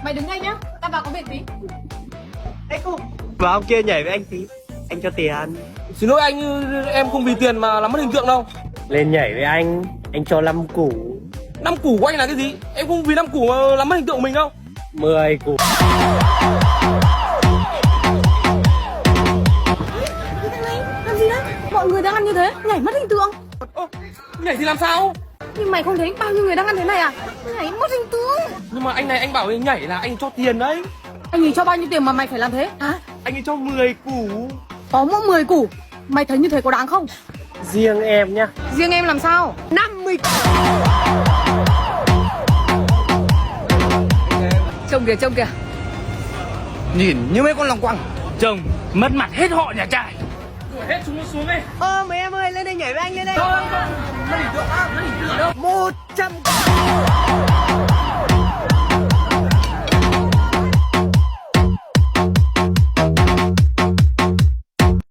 mày đứng đây nhá, tao vào có việc tí. Ê cô, và ông kia nhảy với anh tí, anh cho tiền. Xin lỗi anh, em không vì tiền mà làm mất hình tượng đâu. Lên nhảy với anh cho 5 củ. 5 củ của anh là cái gì? Em không vì 5 củ mà làm mất hình tượng của mình đâu. 10 củ. Làm gì đấy? Mọi người đang ăn như thế, nhảy mất hình tượng. Ô, nhảy thì làm sao? Nhưng mày không thấy bao nhiêu người đang ăn thế này à? Nhảy mất hình tượng. Nhưng mà anh này anh bảo anh nhảy là anh cho tiền đấy. Anh ấy cho bao nhiêu tiền mà mày phải làm thế? Hả? Anh ấy cho 10 củ. Có mỗi 10 củ. Mày thấy như thế có đáng không? Riêng em nhá. Riêng em làm sao? 50. Trông kìa, trông kìa. Nhìn như mấy con lòng quăng. Chồng mất mặt hết họ nhà trai. Đuổi hết chúng nó xuống đây. Mấy em ơi, lên đây nhảy với anh, lên đây. Mất hình tượng á, mất hình tượng đâu. 100